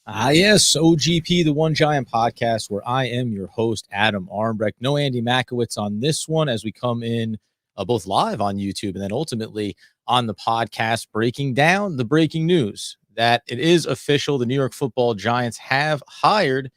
Yes, OGP, the One Giant podcast, where I am your host, Adam Armbrecht. No Andy Makowitz on this one as we come in both live on YouTube and then ultimately on the podcast, breaking down the breaking news that it is official. The New York Football Giants have hired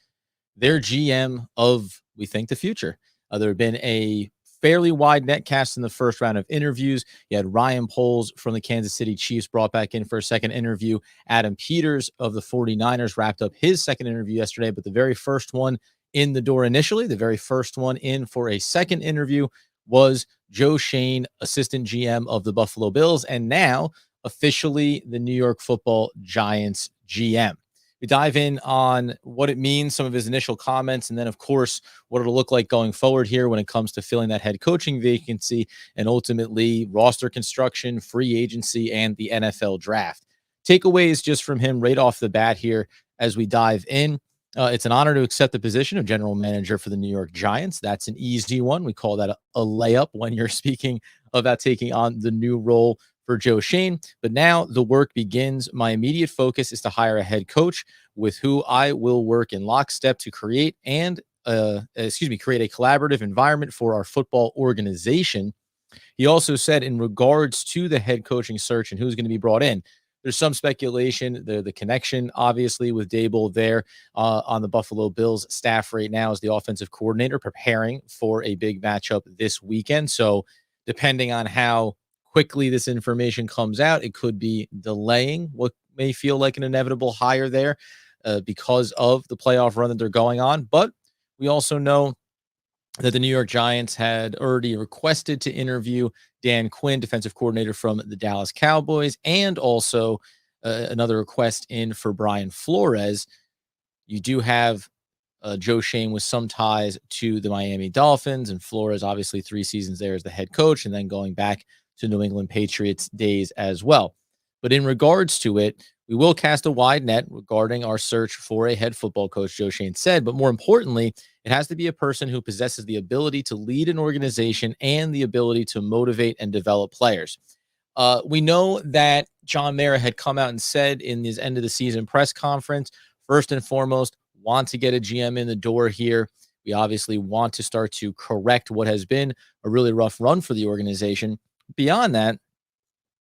their GM of, we think, the future. There have been a fairly wide net cast in the first round of interviews. You had Ryan Poles from the Kansas City Chiefs brought back in for a second interview. Adam Peters of the 49ers wrapped up his second interview yesterday, but the very first one in the door initially, the very first one in for a second interview was Joe Schoen, assistant GM of the Buffalo Bills, and now officially the New York Football Giants GM. We dive in on what it means, some of his initial comments, and then, of course, what it'll look like going forward here when it comes to filling that head coaching vacancy and ultimately roster construction, free agency, and the NFL draft. Takeaways just from him right off the bat here as we dive in. It's an honor to accept the position of general manager for the New York Giants. That's an easy one. We call that a layup when you're speaking about taking on the new role for Joe Schoen. But now the work begins. My immediate focus is to hire a head coach with who I will work in lockstep to create create a collaborative environment for our football organization. He also said in regards to the head coaching search and who's going to be brought in, there's some speculation. The connection, obviously, with Daboll there on the Buffalo Bills staff right now as the offensive coordinator preparing for a big matchup this weekend. So depending on how quickly this information comes out, it could be delaying what may feel like an inevitable hire there because of the playoff run that they're going on. But we also know that the New York Giants had already requested to interview Dan Quinn, defensive coordinator from the Dallas Cowboys, and also another request in for Brian Flores. You do have Joe Schoen with some ties to the Miami Dolphins, and Flores obviously 3 seasons there as the head coach, and then going back to New England Patriots days as well. But in regards to it, we will cast a wide net regarding our search for a head football coach, Joe Schoen said. But more importantly, it has to be a person who possesses the ability to lead an organization and the ability to motivate and develop players. We know that John Mara had come out and said in his end of the season press conference, first and foremost, want to get a GM in the door here. We obviously want to start to correct what has been a really rough run for the organization. Beyond that,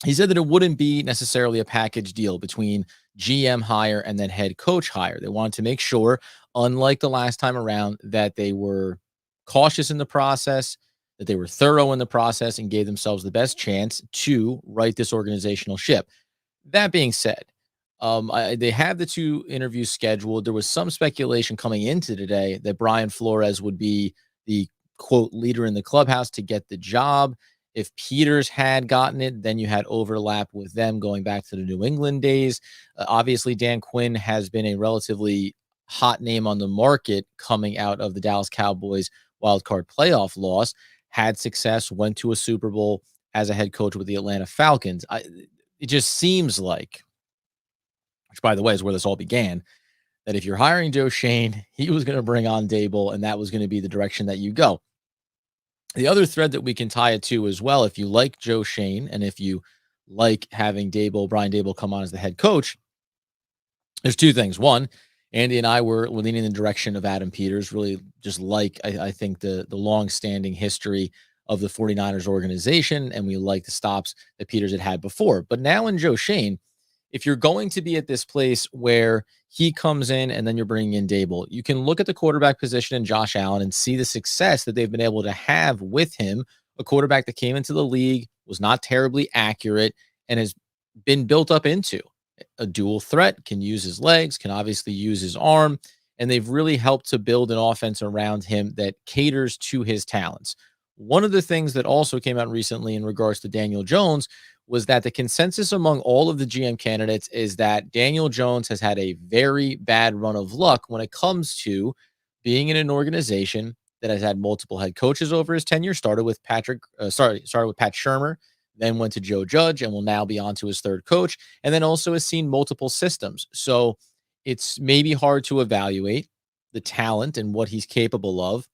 he said that it wouldn't be necessarily a package deal between GM hire and then head coach hire. They wanted to make sure, unlike the last time around, that they were cautious in the process, that they were thorough in the process, and gave themselves the best chance to right this organizational ship. That being said, they have the 2 interviews scheduled. There was some speculation coming into today that Brian Flores would be the, quote, leader in the clubhouse to get the job. If Peters had gotten it, then you had overlap with them going back to the New England days. Obviously, Dan Quinn has been a relatively hot name on the market coming out of the Dallas Cowboys wildcard playoff loss, had success, went to a Super Bowl as a head coach with the Atlanta Falcons. It just seems like, which, by the way, is where this all began, that if you're hiring Joe Schoen, he was going to bring on Daboll, and that was going to be the direction that you go. The other thread that we can tie it to as well, if you like Joe Schoen and if you like having Brian Daboll come on as the head coach, there's 2 things. One, Andy and I were leaning in the direction of Adam Peters, really just like I think the long-standing history of the 49ers organization, and we like the stops that Peters had before. But now in Joe Schoen, if you're going to be at this place where he comes in and then you're bringing in Daboll, you can look at the quarterback position in Josh Allen and see the success that they've been able to have with him, a quarterback that came into the league, was not terribly accurate, and has been built up into a dual threat, can use his legs, can obviously use his arm, and they've really helped to build an offense around him that caters to his talents. One of the things that also came out recently in regards to Daniel Jones was that the consensus among all of the GM candidates is that Daniel Jones has had a very bad run of luck when it comes to being in an organization that has had multiple head coaches over his tenure. Started with Pat Shurmur, then went to Joe Judge, and will now be on to his 3rd coach, and then also has seen multiple systems. So it's maybe hard to evaluate the talent and what he's capable of.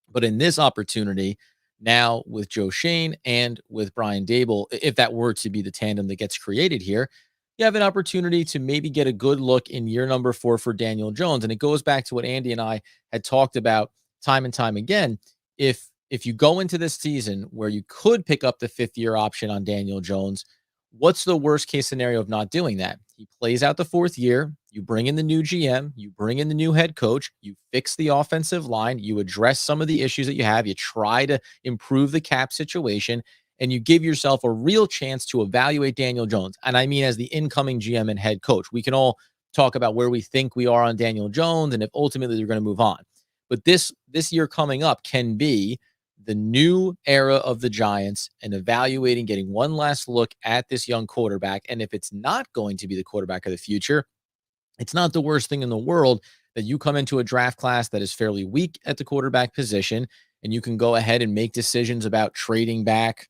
But in this opportunity, now with Joe Schoen and with Brian Daboll, if that were to be the tandem that gets created here, you have an opportunity to maybe get a good look in year number 4 for Daniel Jones. And it goes back to what Andy and I had talked about time and time again. If you go into this season where you could pick up the 5th-year option on Daniel Jones, what's the worst case scenario of not doing that? He plays out the 4th year, you bring in the new GM, you bring in the new head coach, you fix the offensive line, you address some of the issues that you have, you try to improve the cap situation, and you give yourself a real chance to evaluate Daniel Jones. And I mean, as the incoming GM and head coach, we can all talk about where we think we are on Daniel Jones and if ultimately they're going to move on. But this year coming up can be the new era of the Giants and evaluating, getting one last look at this young quarterback. And if it's not going to be the quarterback of the future, it's not the worst thing in the world that you come into a draft class that is fairly weak at the quarterback position, and you can go ahead and make decisions about trading back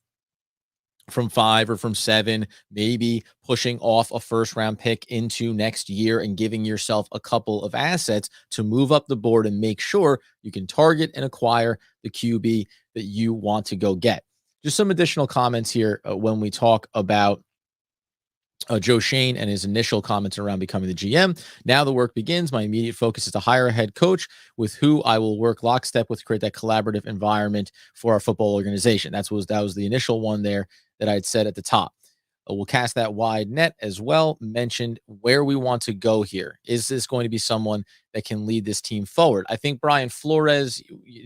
from 5 or from 7, maybe pushing off a first round pick into next year and giving yourself a couple of assets to move up the board and make sure you can target and acquire the QB that you want to go get. Just some additional comments here when we talk about Joe Schoen and his initial comments around becoming the GM. Now the work begins. My immediate focus is to hire a head coach with who I will work lockstep with, create that collaborative environment for our football organization. That was the initial one there that I'd said at the top. We'll cast that wide net as well. Mentioned where we want to go here. Is this going to be someone that can lead this team forward? I think Brian Flores,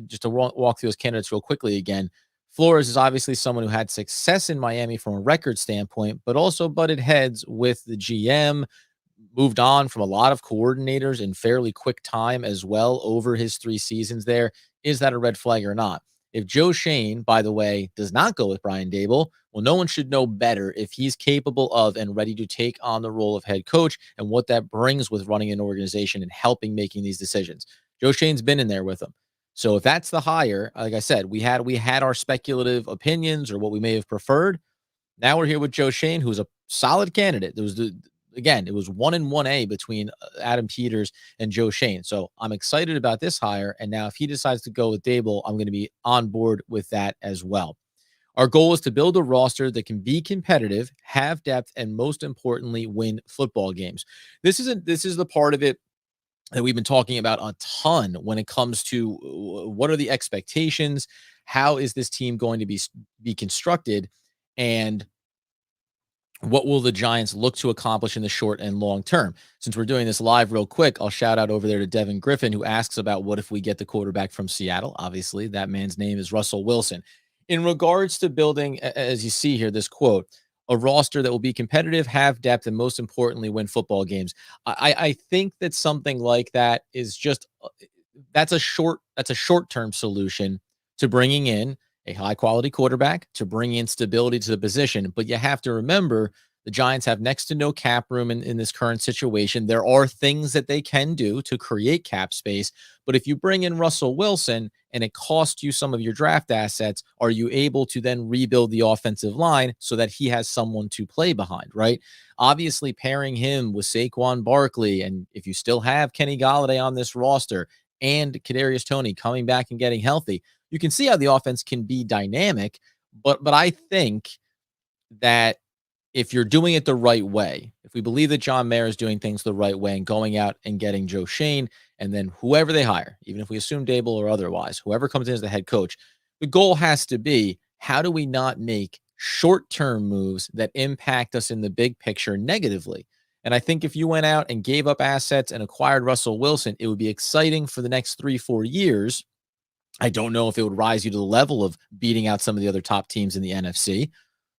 just to walk through those candidates real quickly again, Flores is obviously someone who had success in Miami from a record standpoint, but also butted heads with the GM, moved on from a lot of coordinators in fairly quick time as well over his 3 seasons there. Is that a red flag or not? If Joe Schoen, by the way, does not go with Brian Daboll, well, no one should know better if he's capable of and ready to take on the role of head coach and what that brings with running an organization and helping making these decisions. Joe Schoen's been in there with him. So if that's the hire, like I said, we had our speculative opinions or what we may have preferred. Now we're here with Joe Schoen, who's a solid candidate. It was 1 and 1A between Adam Peters and Joe Schoen. So I'm excited about this hire. And now if he decides to go with Daboll, I'm going to be on board with that as well. Our goal is to build a roster that can be competitive, have depth, and most importantly, win football games. This is the part of it that we've been talking about a ton when it comes to what are the expectations, how is this team going to be constructed, and what will the Giants look to accomplish in the short and long term? Since we're doing this live real quick, I'll shout out over there to Devin Griffin, who asks about what if we get the quarterback from Seattle. Obviously, that man's name is Russell Wilson. In regards to building, as you see here, this quote, a roster that will be competitive, have depth, and most importantly, win football games. I think that something like that is just that's a short-term solution to bringing in a high-quality quarterback, to bring in stability to the position. But you have to remember the Giants have next to no cap room in this current situation. There are things that they can do to create cap space. But if you bring in Russell Wilson and it costs you some of your draft assets, are you able to then rebuild the offensive line so that he has someone to play behind, right? Obviously, pairing him with Saquon Barkley, and if you still have Kenny Golladay on this roster and Kadarius Toney coming back and getting healthy, you can see how the offense can be dynamic. But I think that if you're doing it the right way, if we believe that John Mara is doing things the right way and going out and getting Joe Schoen and then whoever they hire, even if we assume Daboll or otherwise, whoever comes in as the head coach, the goal has to be, how do we not make short-term moves that impact us in the big picture negatively? And I think if you went out and gave up assets and acquired Russell Wilson, it would be exciting for the next 3-4 years. I don't know if it would rise you to the level of beating out some of the other top teams in the NFC.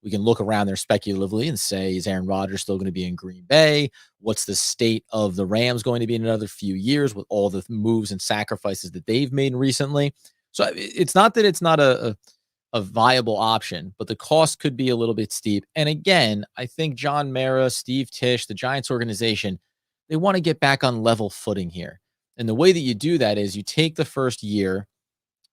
We can look around there speculatively and say, is Aaron Rodgers still going to be in Green Bay? What's the state of the Rams going to be in another few years with all the moves and sacrifices that they've made recently? So it's not that it's not a viable option, but the cost could be a little bit steep. And again, I think John Mara, Steve Tisch, the Giants organization, they want to get back on level footing here. And the way that you do that is you take the first year,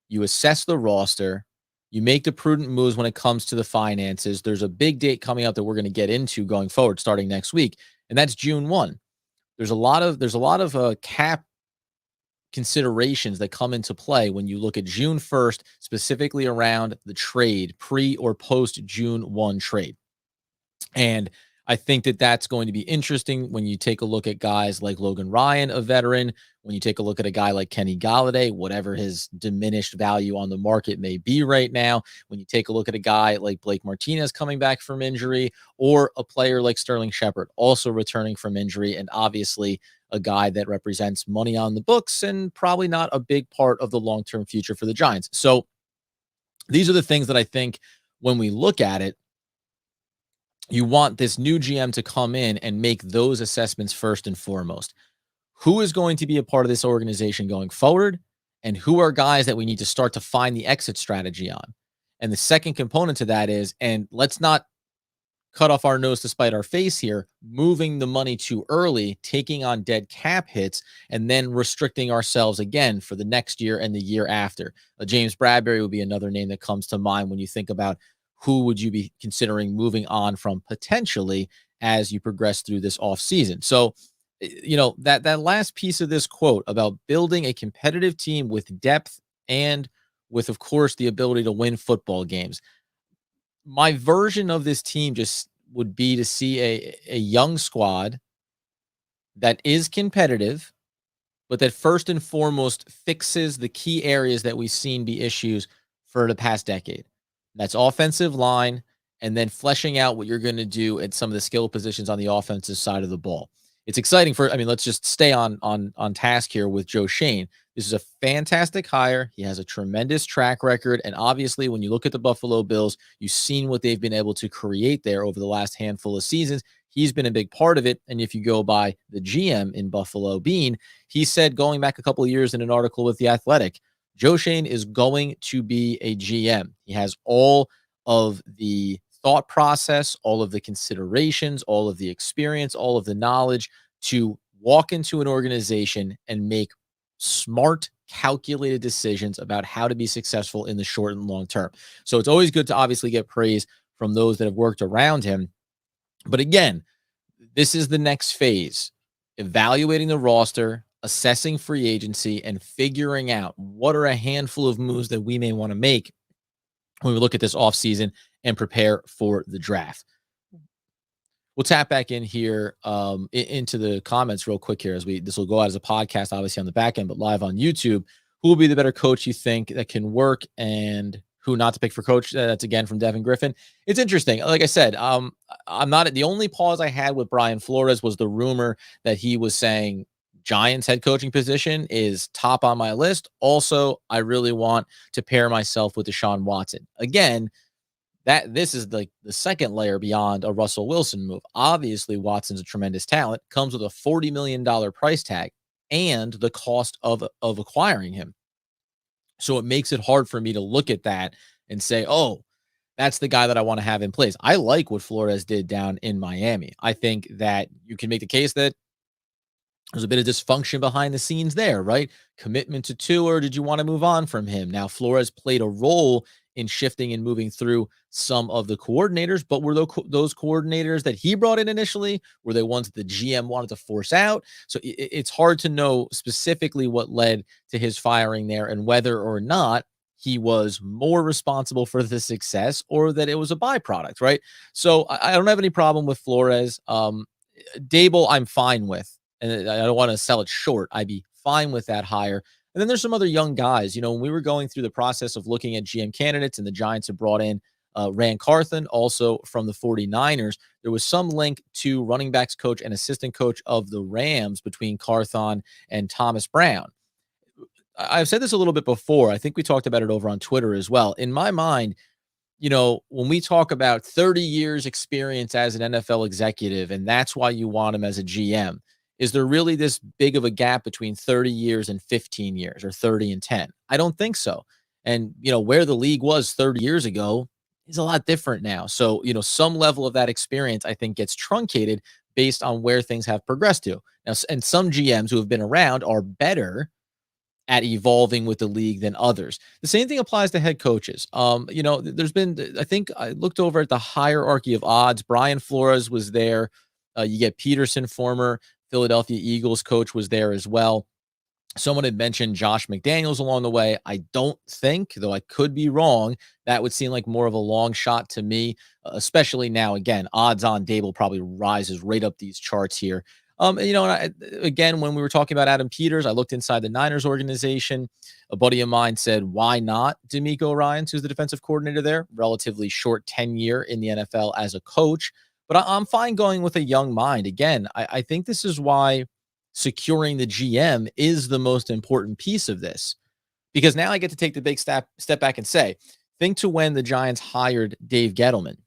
you assess the roster, you make the prudent moves when it comes to the finances. There's a big date coming up that we're going to get into going forward starting next week, and that's June 1. There's a lot of cap considerations that come into play when you look at June 1st, specifically around the trade, pre or post June 1 trade. And I think that that's going to be interesting when you take a look at guys like Logan Ryan, a veteran, when you take a look at a guy like Kenny Galladay, whatever his diminished value on the market may be right now, when you take a look at a guy like Blake Martinez coming back from injury, or a player like Sterling Shepard also returning from injury, and obviously a guy that represents money on the books and probably not a big part of the long-term future for the Giants. So these are the things that I think when we look at it, you want this new GM to come in and make those assessments first and foremost. Who is going to be a part of this organization going forward? And who are guys that we need to start to find the exit strategy on? And the second component to that is, and let's not cut off our nose to spite our face here, moving the money too early, taking on dead cap hits, and then restricting ourselves again for the next year and the year after. James Bradbury would be another name that comes to mind when you think about who would you be considering moving on from potentially as you progress through this offseason. So, that last piece of this quote about building a competitive team with depth and with, of course, the ability to win football games. My version of this team just would be to see a young squad that is competitive, but that first and foremost fixes the key areas that we've seen be issues for the past decade. That's offensive line, and then fleshing out what you're going to do at some of the skill positions on the offensive side of the ball. It's exciting let's just stay on task here with Joe Schoen. This is a fantastic hire. He has a tremendous track record. And obviously, when you look at the Buffalo Bills, you've seen what they've been able to create there over the last handful of seasons. He's been a big part of it. And if you go by the GM in Buffalo, Bean, he said, going back a couple of years in an article with The Athletic, Joe Schoen is going to be a GM. He has all of the thought process, all of the considerations, all of the experience, all of the knowledge to walk into an organization and make smart, calculated decisions about how to be successful in the short and long term. So it's always good to obviously get praise from those that have worked around him. But again, this is the next phase, evaluating the roster, assessing free agency, and figuring out what are a handful of moves that we may want to make when we look at this offseason and prepare for the draft. We'll tap back in here into the comments real quick here as this will go out as a podcast, obviously on the back end, but live on YouTube. Who will be the better coach you think that can work, and who not to pick for coach? That's again from Devin Griffin. It's interesting. Like I said, I'm not the only pause I had with Brian Flores was the rumor that he was saying Giants head coaching position is top on my list. Also, I really want to pair myself with Deshaun Watson. Again, this is like the second layer beyond a Russell Wilson move. Obviously, Watson's a tremendous talent, comes with a $40 million price tag and the cost of acquiring him. So it makes it hard for me to look at that and say, oh, that's the guy that I want to have in place. I like what Flores did down in Miami. I think that you can make the case that there's a bit of dysfunction behind the scenes there, right? Commitment to Tua, or did you want to move on from him? Now, Flores played a role in shifting and moving through some of the coordinators, but were those coordinators that he brought in initially, were they ones that the GM wanted to force out? So it's hard to know specifically what led to his firing there and whether or not he was more responsible for the success or that it was a byproduct, right? So I don't have any problem with Flores. Daboll, I'm fine with. And I don't want to sell it short. I'd be fine with that hire. And then there's some other young guys. When we were going through the process of looking at GM candidates and the Giants have brought in Ran Carthon, also from the 49ers, there was some link to running backs coach and assistant coach of the Rams between Carthon and Thomas Brown. I've said this a little bit before. I think we talked about it over on Twitter as well. In my mind, when we talk about 30 years experience as an NFL executive, and that's why you want him as a GM, is there really this big of a gap between 30 years and 15 years or 30 and 10? I don't think so. And, where the league was 30 years ago is a lot different now. So, some level of that experience, I think, gets truncated based on where things have progressed to. Now, and some GMs who have been around are better at evolving with the league than others. The same thing applies to head coaches. There's been, I think I looked over at the hierarchy of odds. Brian Flores was there. You get Peterson, former Philadelphia Eagles coach, was there as well. Someone had mentioned Josh McDaniels along the way. I don't think, though I could be wrong, that would seem like more of a long shot to me, especially now. Again, odds on Daboll probably rises right up these charts here. Again, when we were talking about Adam Peters, I looked inside the Niners organization. A buddy of mine said, why not D'Amico Ryans, who's the defensive coordinator there? Relatively short tenure in the NFL as a coach. But I'm fine going with a young mind. Again, I think this is why securing the GM is the most important piece of this, because now I get to take the big step back and say, think to when the Giants hired Dave Gettleman.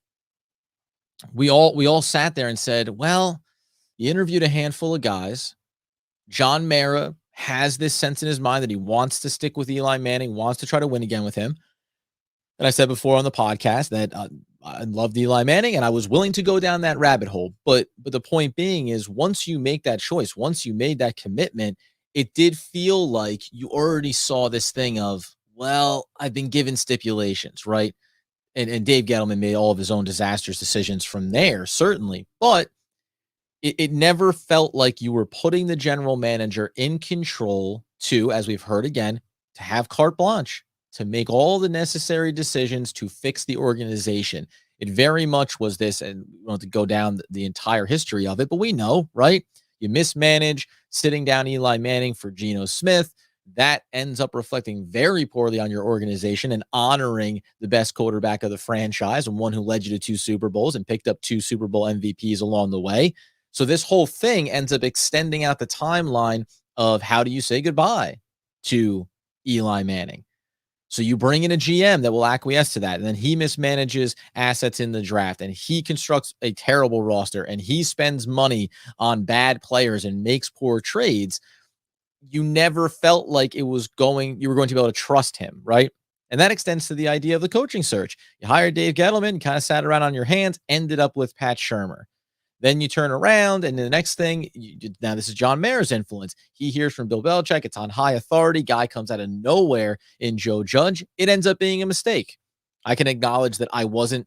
We all sat there and said, well, you interviewed a handful of guys. John Mara has this sense in his mind that he wants to stick with Eli Manning, wants to try to win again with him. And I said before on the podcast that I loved Eli Manning and I was willing to go down that rabbit hole. But the point being is, once you make that choice, once you made that commitment, it did feel like you already saw this thing of, well, I've been given stipulations, right? And Dave Gettleman made all of his own disastrous decisions from there, certainly. But it never felt like you were putting the general manager in control to, as we've heard again, to have carte blanche, to make all the necessary decisions to fix the organization. It very much was this, and we don't have to go down the entire history of it, but we know, right? You mismanage sitting down Eli Manning for Geno Smith. That ends up reflecting very poorly on your organization and honoring the best quarterback of the franchise and one who led you to 2 Super Bowls and picked up 2 Super Bowl MVPs along the way. So this whole thing ends up extending out the timeline of how do you say goodbye to Eli Manning? So you bring in a GM that will acquiesce to that, and then he mismanages assets in the draft, and he constructs a terrible roster, and he spends money on bad players and makes poor trades. You never felt like you were going to be able to trust him, right? And that extends to the idea of the coaching search. You hired Dave Gettleman, kind of sat around on your hands, ended up with Pat Shurmur. Then you turn around, and the next thing, now this is John Mara's influence. He hears from Bill Belichick. It's on high authority. Guy comes out of nowhere in Joe Judge. It ends up being a mistake. I can acknowledge that I wasn't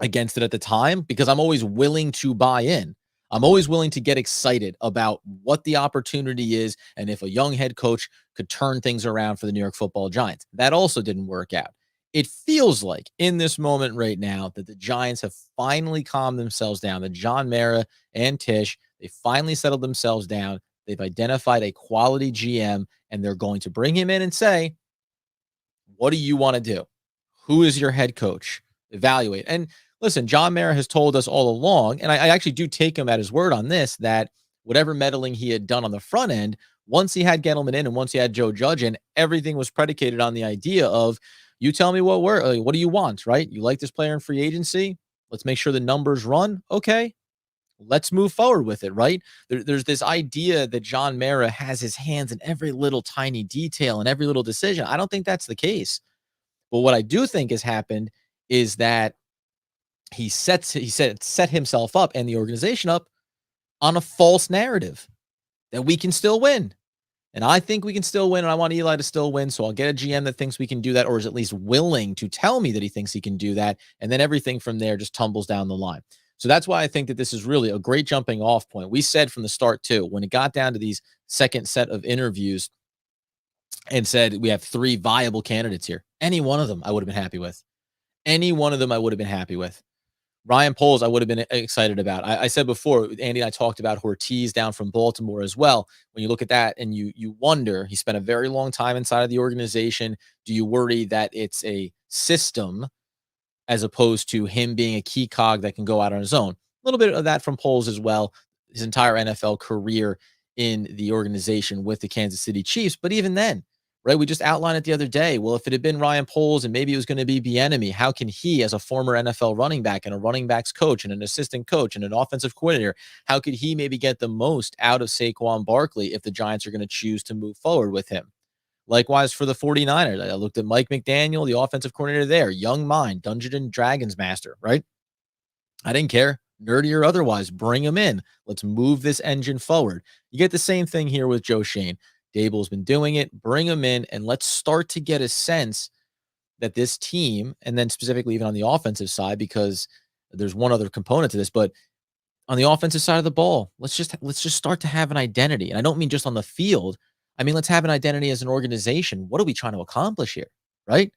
against it at the time because I'm always willing to buy in. I'm always willing to get excited about what the opportunity is and if a young head coach could turn things around for the New York Football Giants. That also didn't work out. It feels like in this moment right now that the Giants have finally calmed themselves down. That John Mara and Tisch, they finally settled themselves down. They've identified a quality GM, and they're going to bring him in and say, what do you want to do? Who is your head coach? Evaluate. And listen, John Mara has told us all along, and I actually do take him at his word on this, that whatever meddling he had done on the front end, once he had Gettleman in and once he had Joe Judge in, everything was predicated on the idea of, you tell me what do you want, right? You like this player in free agency? Let's make sure the numbers run. Okay, let's move forward with it, right? There's this idea that John Mara has his hands in every little tiny detail and every little decision. I don't think that's the case. But what I do think has happened is that he set himself up and the organization up on a false narrative that we can still win. And I think we can still win, and I want Eli to still win, so I'll get a GM that thinks we can do that or is at least willing to tell me that he thinks he can do that, and then everything from there just tumbles down the line. So that's why I think that this is really a great jumping off point. We said from the start, too, when it got down to these second set of interviews and said we have 3 viable candidates here, any one of them I would have been happy with. Any one of them I would have been happy with. Ryan Poles, I would have been excited about. I said before, Andy and I talked about Ortiz down from Baltimore as well. When you look at that and you wonder, he spent a very long time inside of the organization. Do you worry that it's a system as opposed to him being a key cog that can go out on his own? A little bit of that from Poles as well. His entire NFL career in the organization with the Kansas City Chiefs. But even then, right? We just outlined it the other day. Well, if it had been Ryan Poles and maybe it was going to be Bieniemy, how can he, as a former NFL running back and a running backs coach and an assistant coach and an offensive coordinator, how could he maybe get the most out of Saquon Barkley if the Giants are going to choose to move forward with him? Likewise for the 49ers. I looked at Mike McDaniel, the offensive coordinator there, young mind, Dungeons and Dragons master, right? I didn't care, nerdy or otherwise, bring him in. Let's move this engine forward. You get the same thing here with Joe Schoen. Daboll's been doing it. Bring him in, and let's start to get a sense that this team, and then specifically even on the offensive side, because there's one other component to this, but on the offensive side of the ball, let's just start to have an identity. And I don't mean just on the field. I mean, let's have an identity as an organization. What are we trying to accomplish here, right?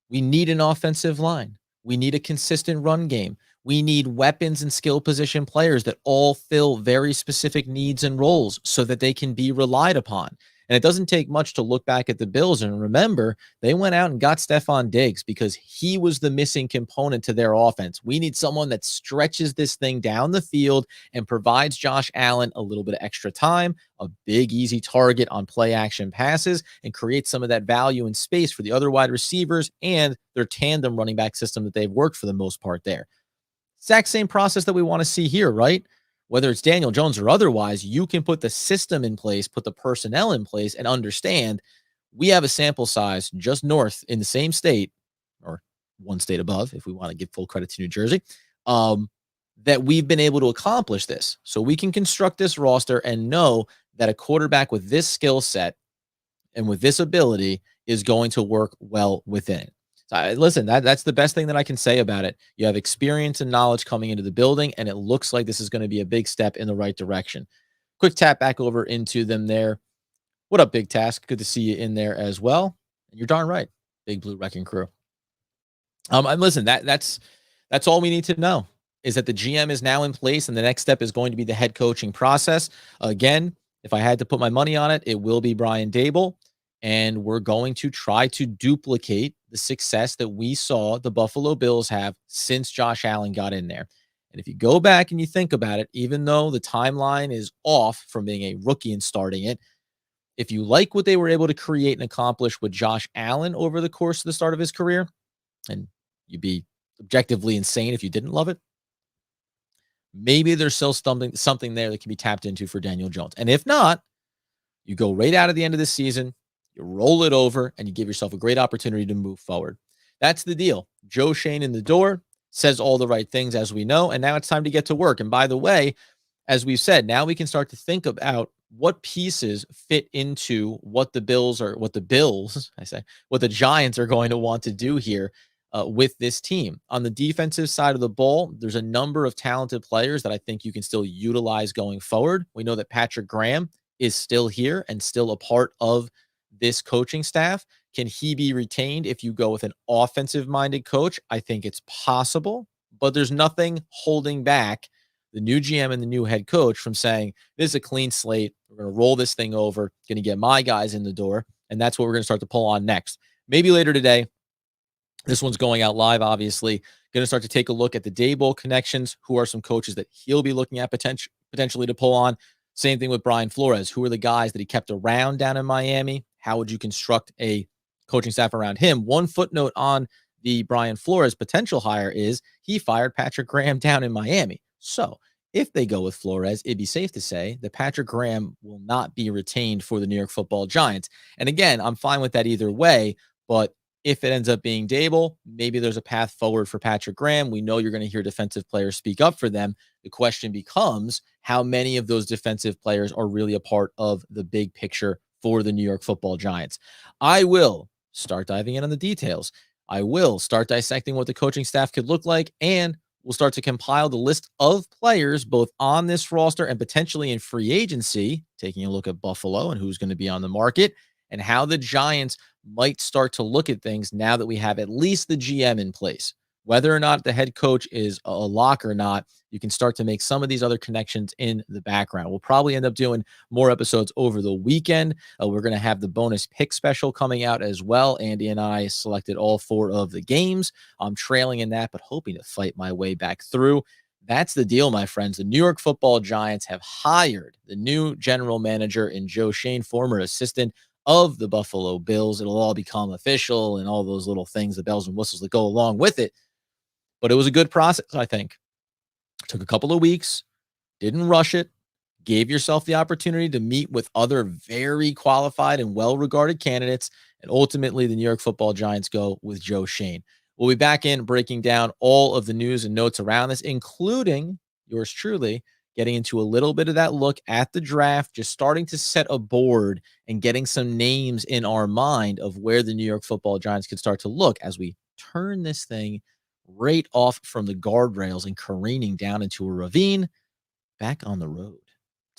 We need an offensive line. We need a consistent run game. We need weapons and skill position players that all fill very specific needs and roles so that they can be relied upon. And it doesn't take much to look back at the Bills and remember they went out and got Stephon Diggs because he was the missing component to their offense. We need someone that stretches this thing down the field and provides Josh Allen a little bit of extra time, a big, easy target on play action passes, and create some of that value and space for the other wide receivers and their tandem running back system that they've worked for the most part there. Exact same process that we want to see here, right? Whether it's Daniel Jones or otherwise, you can put the system in place, put the personnel in place, and understand we have a sample size just north in the same state, or one state above, if we want to give full credit to New Jersey, that we've been able to accomplish this. So we can construct this roster and know that a quarterback with this skill set and with this ability is going to work well within it. So, listen, that's the best thing that I can say about it. You have experience and knowledge coming into the building, and it looks like this is going to be a big step in the right direction. Quick tap back over into them there. What up, Big Task? Good to see you in there as well. And you're darn right, Big Blue Wrecking Crew. And listen, that's all we need to know is that the GM is now in place, and the next step is going to be the head coaching process. Again, if I had to put my money on it, it will be Brian Daboll. And we're going to try to duplicate the success that we saw the Buffalo Bills have since Josh Allen got in there. And if you go back and you think about it, even though the timeline is off from being a rookie and starting it, if you like what they were able to create and accomplish with Josh Allen over the course of the start of his career, and you'd be objectively insane if you didn't love it, maybe there's still something there that can be tapped into for Daniel Jones. And if not, you go right out of the end of the season, you roll it over, and you give yourself a great opportunity to move forward. That's the deal. Joe Schoen in the door says all the right things, as we know, and now it's time to get to work. And by the way, as we've said, now we can start to think about what pieces fit into what the Giants are going to want to do here with this team. On the defensive side of the ball, there's a number of talented players that I think you can still utilize going forward. We know that Patrick Graham is still here and still a part of this coaching staff. Can he be retained if you go with an offensive-minded coach? I think it's possible, but there's nothing holding back the new GM and the new head coach from saying, this is a clean slate. We're going to roll this thing over, going to get my guys in the door, and that's what we're going to start to pull on next. Maybe later today. This one's going out live, obviously. Going to start to take a look at the Daboll connections. Who are some coaches that he'll be looking at potentially to pull on? Same thing with Brian Flores. Who are the guys that he kept around down in Miami? How would you construct a coaching staff around him? One footnote on the Brian Flores potential hire is he fired Patrick Graham down in Miami. So if they go with Flores, it'd be safe to say that Patrick Graham will not be retained for the New York Football Giants. And again, I'm fine with that either way, but if it ends up being Daboll, maybe there's a path forward for Patrick Graham. We know you're going to hear defensive players speak up for them. The question becomes how many of those defensive players are really a part of the big picture for the New York Football Giants. I will start diving in on the details. I will start dissecting what the coaching staff could look like, and we'll start to compile the list of players both on this roster and potentially in free agency, taking a look at Buffalo and who's going to be on the market and how the Giants might start to look at things now that we have at least the GM in place. Whether or not the head coach is a lock or not, you can start to make some of these other connections in the background. We'll probably end up doing more episodes over the weekend. We're going to have the bonus pick special coming out as well. Andy and I selected all 4 of the games. I'm trailing in that, but hoping to fight my way back through. That's the deal, my friends. The New York Football Giants have hired the new general manager in Joe Schoen, former assistant of the Buffalo Bills. It'll all become official and all those little things, the bells and whistles that go along with it. But it was a good process, I think. Took a couple of weeks, didn't rush it, gave yourself the opportunity to meet with other very qualified and well-regarded candidates, and ultimately the New York Football Giants go with Joe Schoen. We'll be back in breaking down all of the news and notes around this, including yours truly, getting into a little bit of that look at the draft, just starting to set a board and getting some names in our mind of where the New York Football Giants could start to look as we turn this thing right off from the guardrails and careening down into a ravine back on the road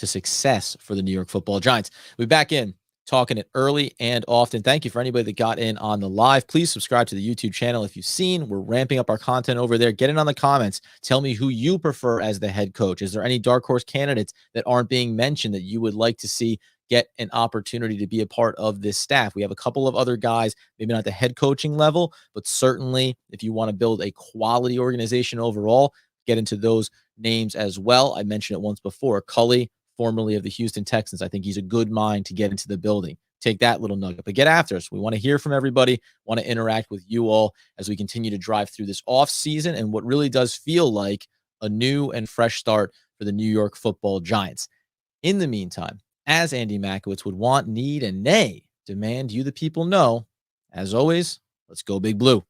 to success for the New York Football Giants. We'll be back in talking it early and often. Thank you for anybody that got in on the live. Please subscribe to the YouTube channel if you've seen. We're ramping up our content over there. Get in on the comments. Tell me who you prefer as the head coach. Is there any dark horse candidates that aren't being mentioned that you would like to see get an opportunity to be a part of this staff? We have a couple of other guys, maybe not the head coaching level, but certainly if you want to build a quality organization overall, get into those names as well. I mentioned it once before. Culley, formerly of the Houston Texans. I think he's a good mind to get into the building. Take that little nugget, but get after us. We want to hear from everybody, want to interact with you all as we continue to drive through this off season and what really does feel like a new and fresh start for the New York Football Giants. In the meantime, as Andy Makowitz would want, need, and nay, demand you the people know, as always, let's go Big Blue.